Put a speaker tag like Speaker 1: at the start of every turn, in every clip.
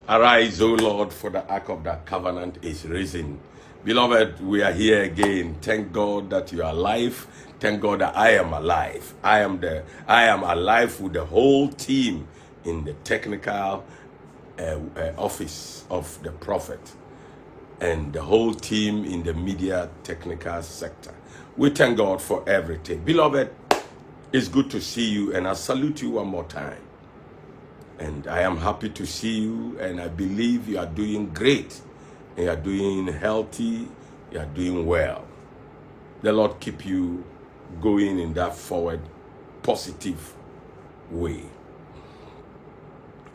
Speaker 1: Arise, O Lord, for the ark of that covenant is risen. Beloved, we are here again. Thank God that you are alive. Thank God that I am alive. I am alive with the whole team in the technical office of the prophet and the whole team in the media technical sector. We thank God for everything. Beloved, it's good to see you, and I salute you one more time. And I am happy to see you, and I believe you are doing great. You are doing healthy, you are doing well. The Lord keep you going in that forward, positive way.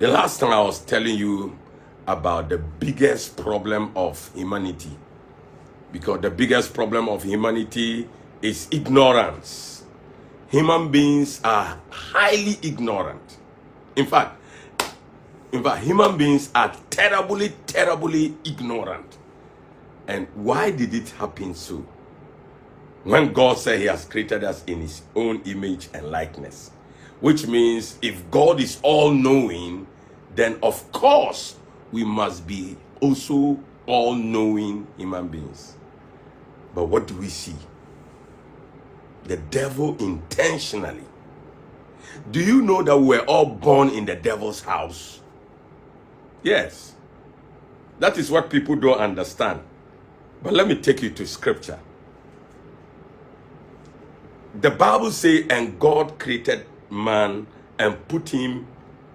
Speaker 1: The last time I was telling you about the biggest problem of humanity, because the biggest problem of humanity is ignorance. Human beings are highly ignorant. In fact, human beings are terribly ignorant. And why did it happen so? When God said he has created us in his own image and likeness, which means if God is all-knowing, then of course we must be also all-knowing human beings. But what do we see? The devil intentionally. Do you know that we're all born in the devil's house? Yes. That is what people don't understand. But let me take you to scripture. The Bible says, and God created man and put him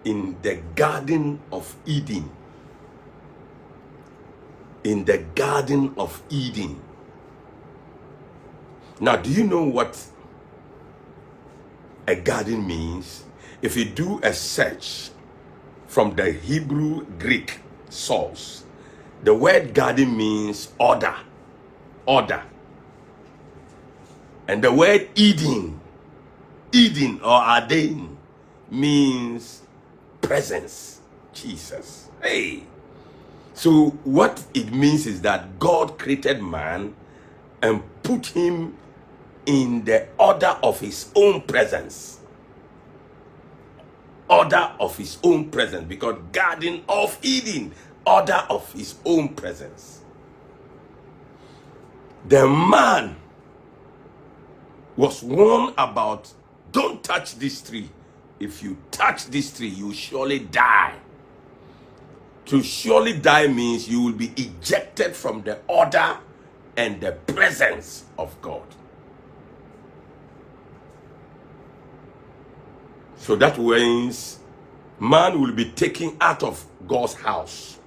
Speaker 1: in the Garden of Eden. In the Garden of Eden. Now, do you know what a garden means? If you do a search from the Hebrew Greek source, the word garden means order. And the word Eden or Aden means presence. Jesus. Hey. So what it means is that God created man and put him in the order of his own presence. Order of his own presence, because Garden of Eden, order of his own presence. The man was warned about, don't touch this tree. If you touch this tree, you surely die. To surely die means you will be ejected from the order and the presence of God. So that means man will be taken out of God's house.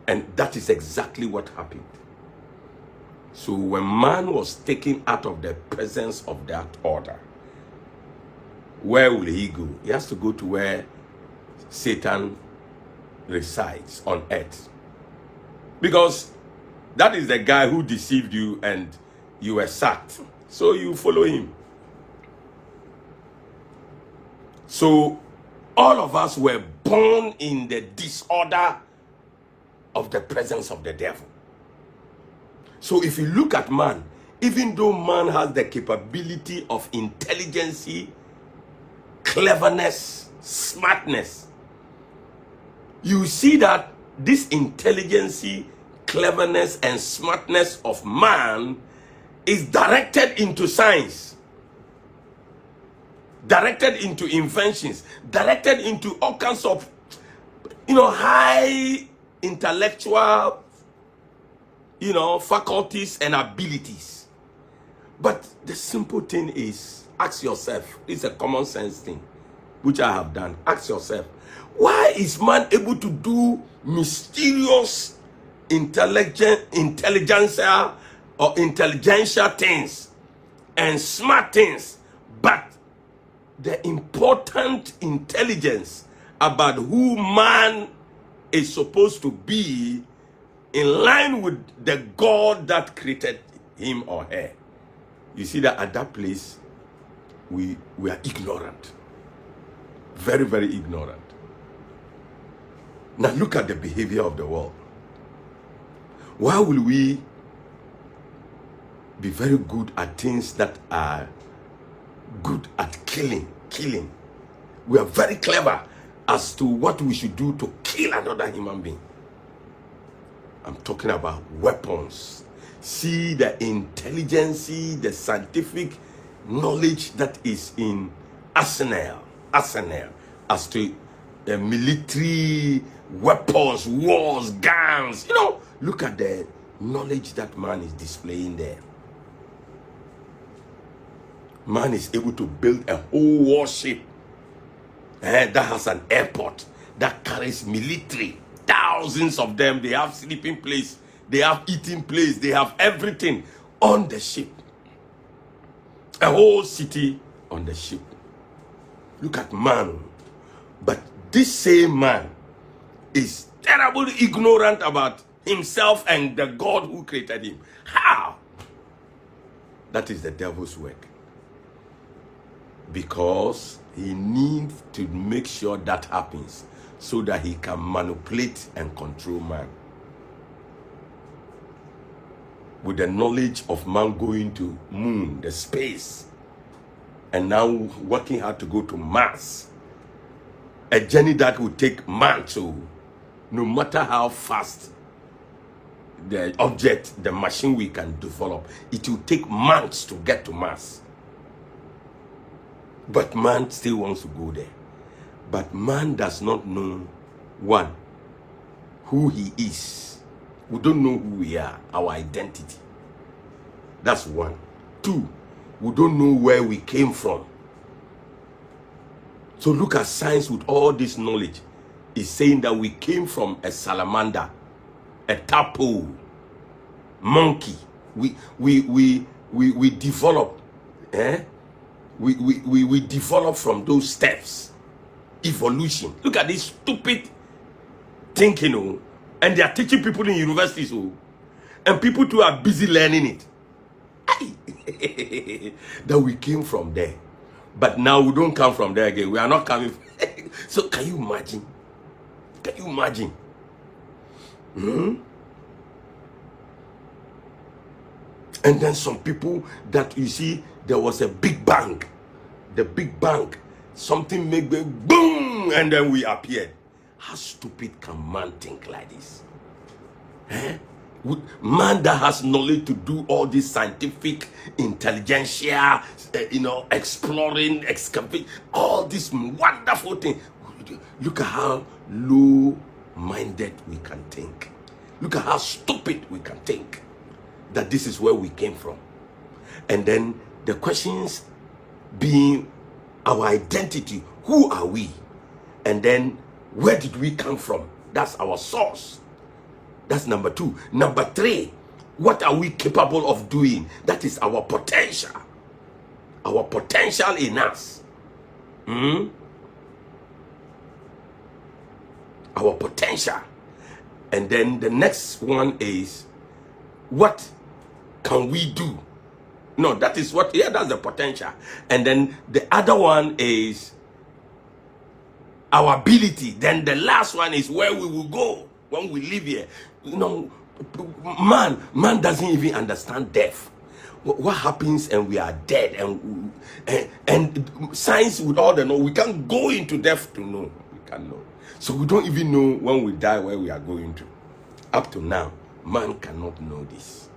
Speaker 1: And that is exactly what happened. So when man was taken out of the presence of that order, where will he go? He has to go to where Satan resides on earth. Because that is the guy who deceived you and you were sacked. So you follow him. So all of us were born in the disorder of the presence of the devil. So if you look at man, even though man has the capability of intelligence, cleverness, smartness, you see that this intelligence, cleverness, and smartness of man is directed into science, directed into inventions, directed into all kinds of, high intellectual, faculties and abilities. But the simple thing is, ask yourself, it's a common sense thing, which I have done. Ask yourself, why is man able to do mysterious intelligential things and smart things, but the important intelligence about who man is supposed to be in line with the God that created him or her? You see that at that place, we are ignorant. Very, very ignorant. Now look at the behavior of the world. Why will we be very good at things that are good at killing? We are very clever as to what we should do to kill another human being. I'm talking about weapons. See the intelligence, the scientific knowledge that is in arsenal as to military weapons, wars, guns. You know, look at the knowledge that man is displaying there. Man is able to build a whole warship that has an airport that carries military. Thousands of them. They have sleeping place, they have eating place, they have everything on the ship. A whole city on the ship. Look at man. But this same man is terribly ignorant about himself and the God who created him. How? That is the devil's work. Because he needs to make sure that happens so that he can manipulate and control man. With the knowledge of man going to moon, the space, and now working hard to go to Mars, a journey that will take months. So no matter how fast the object, the machine we can develop, it will take months to get to Mars. But man still wants to go there. But man does not know, one, who he is. We don't know who we are, our identity. That's one. Two, we don't know where we came from. So look at science with all this knowledge. It's saying that we came from a salamander, a tadpole, monkey. We developed, we develop from those steps. Evolution. Look at this stupid thinking, and they are teaching people in universities, and people too are busy learning it. That we came from there, but now we don't come from there again. We are not coming. So can you imagine? Can you imagine? And then some people that you see, there was a big bang. The big bang. Something make the boom, and then we appeared. How stupid can man think like this? Man that has knowledge to do all this scientific, intelligentsia, exploring, excavate, all this wonderful thing. Look at how low-minded we can think. Look at how stupid we can think. That this is where we came from. And then the questions being our identity, who are we? And then where did we come from? That's our source. That's number two. Number three, what are we capable of doing? That is our potential. Our potential in us. Our potential. And then the next one is, what can we do? No, that is what, that's the potential. And then the other one is our ability. Then the last one is where we will go when we live here. Man doesn't even understand death. What happens and we are dead, and science with all the know, we can't go into death to know. We can't know. So we don't even know when we die where we are going to. Up to now, man cannot know this.